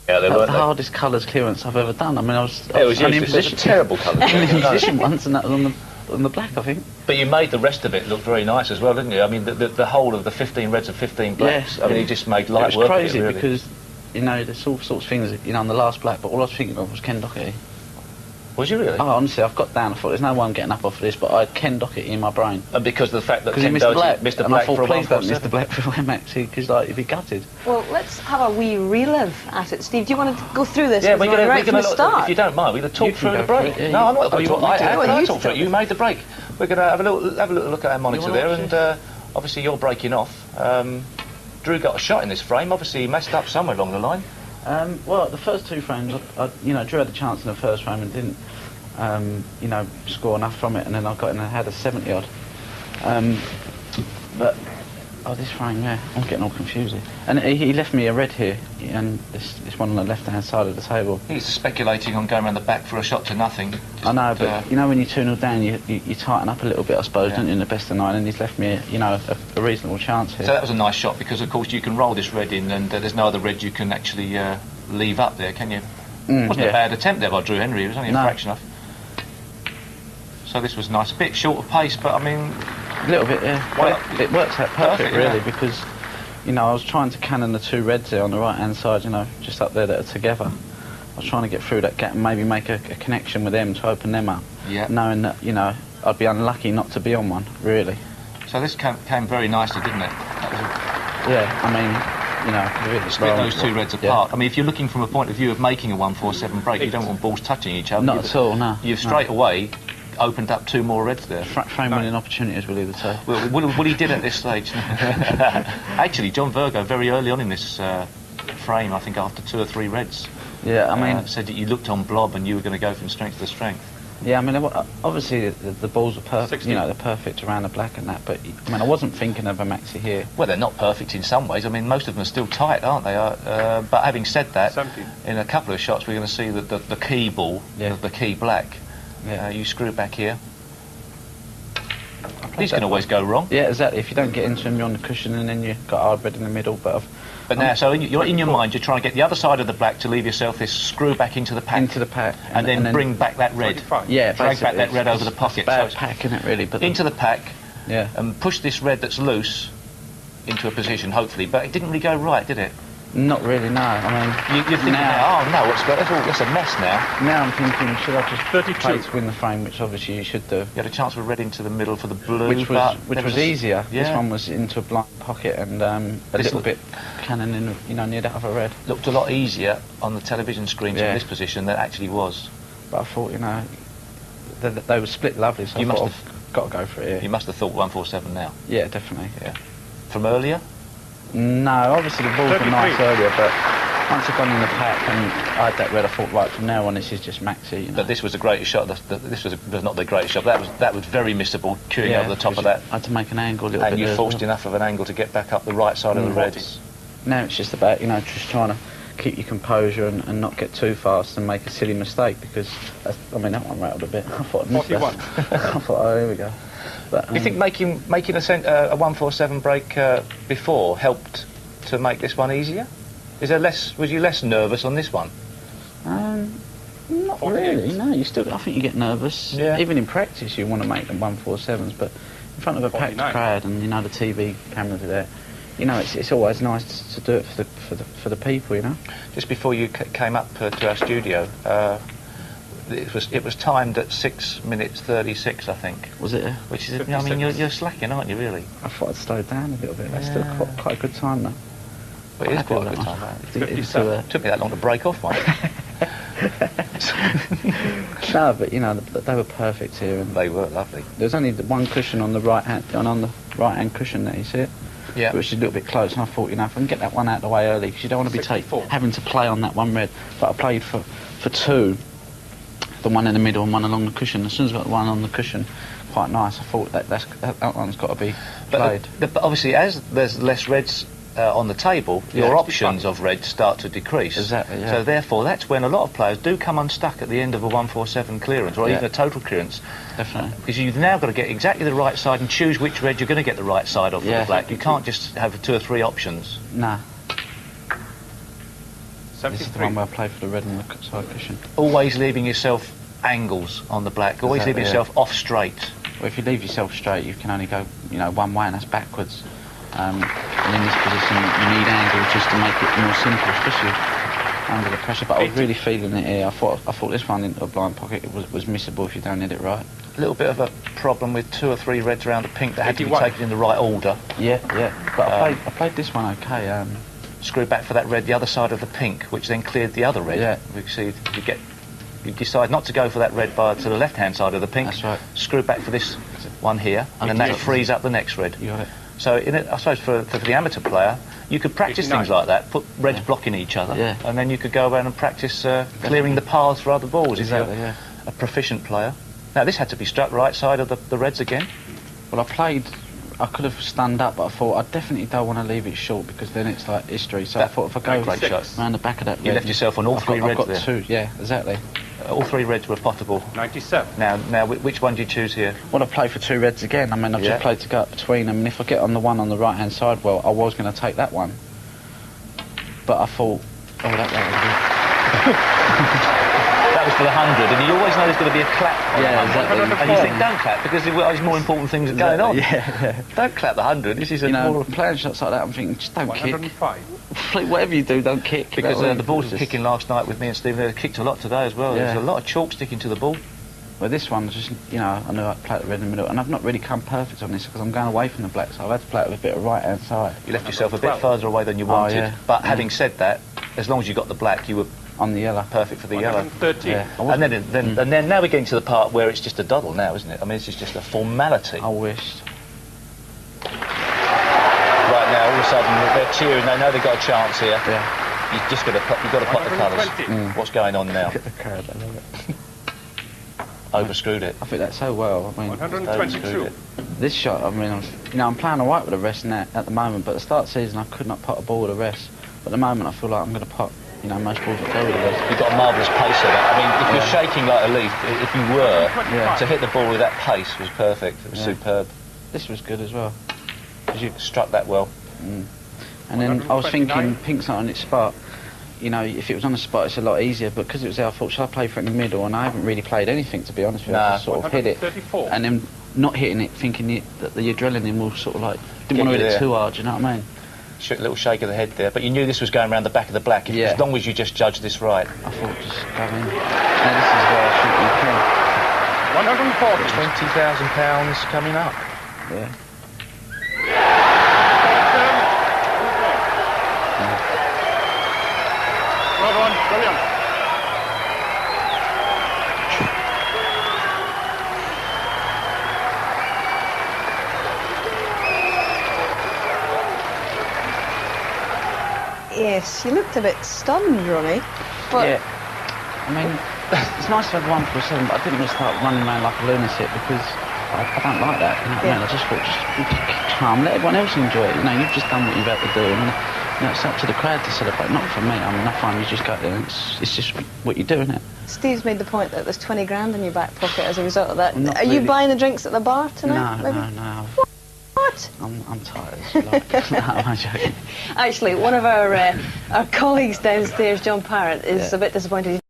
Yeah, they That was weren't the they? hardest colours clearance I've ever done. I mean, I was It was only in useless. It was a position, terrible colour. only in position once, and that was on the black, I think. But you made the rest of it look very nice as well, didn't you? I mean, the whole of the 15 reds and 15 blacks. Yeah, I mean, you just made light it was work crazy of it, really. because, you know, there's all sorts of things, you know, on the last black, but all I was thinking of was Ken Doherty. Was you really? Oh, honestly, I've got down, I thought, there's no one getting up off of this, but I had Ken Doherty in my brain. And because of the fact that Because he Ken missed the Doherty black, missed the and I black thought, for a please don't 147. miss the black for MX, because, like, he'd be gutted. Well, let's have a wee relive at it. Steve, do you want to go through this? Yeah, Because we're right going from to the start. if you don't mind, we're going to talk You through can the go break. for it, yeah, No, I'm not you- going to talk. you want me to? I Well, you talk through it. tell You me. made the break. We're going to have a little look at our monitor wanna there, watch and obviously you're breaking off. Drew got a shot in this frame. Obviously he messed up somewhere along the line. Well, the first two frames, you know, Drew had a chance in the first frame and didn't, you know, score enough from it, and then I got in and had a 70-odd. But, this frame, yeah, I'm getting all confused here. And he left me a red here, and this one on the left-hand side of the table. He's speculating on going around the back for a shot to nothing. I know, but you know when you 2-0 down, you tighten up a little bit, I suppose, don't you, in the best of 9, and he's left me, you know, a reasonable chance here. So that was a nice shot, because of course you can roll this red in, and there's no other red you can actually leave up there, can you? Wasn't a bad attempt there by Drew Henry. It was only a fraction off. So this was nice, a bit short of pace, but I mean, a little bit, yeah. Well, it works out perfect, really, yeah. because, you know, I was trying to cannon the two reds there on the right-hand side, you know, just up there that are together. I was trying to get through that gap and maybe make a connection with them to open them up. Yeah. Knowing that, you know, I'd be unlucky not to be on one, really. so this came very nicely, didn't it? Yeah, I mean, you know, really Split those two reds apart. I mean, if you're looking from a point of view of making a 147 break, you don't want balls touching each other. Not at all, no. You've straight away opened up two more reds there. Frame winning opportunities, we'll either say. Well, what he did at this stage. Actually, John Virgo, very early on in this frame, I think after 2 or 3 reds, Yeah, I mean, said that you looked on blob and you were going to go from strength to strength. yeah, I mean, obviously the balls are perfect, you know, they're perfect around the black and that, but, I mean, I wasn't thinking of a maxi here. Well, they're not perfect in some ways. I mean, most of them are still tight, aren't they? But having said that, in a couple of shots we're going to see that the key ball, the key black, you screw it back here. These can always go wrong. Yeah, exactly. If you don't get into them, you're on the cushion, and then you've got hard red in the middle. But now, so in your mind, you're trying to get the other side of the black to leave yourself this screw back into the pack. Into the pack. And then bring back that red. Yeah, drag back that red over the pocket. It's a bad so pack, isn't it, really? But into the pack. Yeah. And push this red that's loose into a position, hopefully. But it didn't really go right, did it? Not really, no. I mean, you're thinking now, oh no, that's a mess now. Now I'm thinking, should I just play to win the frame, which obviously you should do. You had a chance with red into the middle for the blue, which was easier. Yeah. This one was into a blind pocket and a little bit cannon in, you know, near the other red. Looked a lot easier on the television screens in this position than it actually was. But I thought, you know, they were split lovely, so I thought I've got to go for it here. You must have thought 147 now. Yeah, definitely. Yeah. From earlier? No, obviously the balls were nice earlier, but once I'd gone in the pack and I had that red, I thought, right, from now on this is just maxi, you know. But this was the greatest shot. This was not the greatest shot. That was very missable, queuing over the top of that. I had to make an angle a little bit. And you forced enough of an angle to get back up the right side of the reds. Now it's just about, you know, just trying to keep your composure and not get too fast and make a silly mistake, because, I mean, that one rattled a bit. I thought I'd missed that. I thought, oh, here we go. But, do you think making a 147 break before helped to make this one easier? Was you less nervous on this one? Not really. No, I think you get nervous. Yeah. Even in practice, you want to make them 147s, but in front of a packed crowd and, you know, the TV cameras are there, you know, it's always nice to do it for the people, you know. Just before you came up to our studio, it was timed at 6 minutes 36, I think. Was it? Which is, I mean, you're slacking, aren't you, really? I thought I'd slowed down a little bit. That's still quite a good time, though. But it is quite a good time, It took me that long to break off one. No, but, you know, they were perfect here. And they were lovely. There's only the one cushion on the right-hand cushion there, you see it? Yeah. Which is a little bit close, and I thought, you know, if I can get that one out of the way early, because you don't want to be having to play on that one red. But I played for two, the one in the middle and one along the cushion. As soon as I got the one on the cushion, quite nice, I thought that one's got to be played. But obviously, as there's less reds on the table, your options of red start to decrease. Exactly, yeah. So therefore, that's when a lot of players do come unstuck at the end of a 147 clearance, or even a total clearance. Definitely. Because you've now got to get exactly the right side and choose which red you're going to get the right side of for the black. You can't just have 2 or 3 options. Nah. This is the one where I play for the red on the side cushion. Always leaving yourself angles on the black. Always leaving yourself off straight. Well, if you leave yourself straight, you can only go, you know, one way, and that's backwards. And in this position, you need angles just to make it more simple, especially under the pressure. But I was really feeling it here. I thought this one into a blind pocket was missable if you don't hit it right. A little bit of a problem with 2 or 3 reds around the pink that had to be taken in the right order. Yeah. But I played this one okay. Screw back for that red the other side of the pink, which then cleared the other red. Yeah. We see you decide not to go for that red bar to the left-hand side of the pink. That's right. Screw back for this one here, and then that frees up the next red. You got it. So, I suppose for the amateur player, you could practice things like that, put reds blocking each other, and then you could go around and practice clearing the paths for other balls if you're a proficient player. Now, this had to be struck right side of the reds again. Well, I could have stunned up, but I thought I definitely don't want to leave it short because then it's like history. So I thought if I go around the back of that red... You left yourself on all 3 reds there. I've got 2, yeah, exactly. All 3 reds were potable. 97. Now, which one do you choose here? Well, I play for 2 reds again. I mean, I've just played to go up between them, and if I get on the one on the right-hand side, well, I was going to take that one. But I thought, oh, that was That was for the 100, and you always know there's going to be a clap on the 100. Exactly. And you think, don't clap, because there's more important things going on. Yeah. Don't clap the 100, this is playing shots like that, I'm thinking, just don't 105. kick. Whatever you do, don't kick. Because the balls were kicking last night with me and Stephen, they kicked a lot today as well. There's a lot of chalk sticking to the ball. Well, this one was just, I knew I'd play it red in the middle, and I've not really come perfect on this because I'm going away from the black, so I've had to play it with a bit of right-hand side. You left yourself a bit further away than you wanted, but having said that, as long as you got the black, you were on the yellow. Perfect for the yellow. 13. Yeah. And then now we're getting to the part where it's just a doddle now, isn't it? I mean, this is just a formality. I wished. Right now, all of a sudden, they're cheering. They know they've got a chance here. Yeah. You've just got to pot the colours. What's going on now? Get the card, I love it. Overscrewed it. I think that's so well. I mean, 122. This shot, I mean, I'm playing alright with the rest in that at the moment, but at the start of the season I could not pot a ball with the rest. But at the moment I feel like I'm going to pot, most balls that go with the rest. You've got a marvellous pace of it. I mean, if you're shaking like a leaf, if you were, to hit the ball with that pace was perfect. It was superb. This was good as well. Because you struck that well. And then I was thinking, pink's not on its spot. If it was on the spot, it's a lot easier. But because it was there, I thought, shall I play for it in the middle? And I haven't really played anything, to be honest with you. I just sort of hit it. And then not hitting it, thinking that the adrenaline will sort of like... Didn't want to hit it too hard, do you know what I mean? A little shake of the head there. But you knew this was going around the back of the black. As long as you just judged this right. I thought, just go in. Now this is where I shoot you can. 140. £20,000 coming up. Yeah. Well done, brilliant. Yes, you looked a bit stunned, Ronnie. But I mean, it's nice to have 147, but I didn't want to start running around like a lunatic because I don't like that. You know what I mean? I just thought, just keep calm, let everyone else enjoy it. You've just done what you've had to do. And, it's up to the crowd to celebrate, not for me. I mean, I find you just go there and it's just what you do, isn't it? Steve's made the point that there's 20 grand in your back pocket as a result of that. Are really. you buying the drinks at the bar tonight? No. What? I'm tired. No, I'm joking. Actually, one of our colleagues downstairs, John Parrott, is a bit disappointed.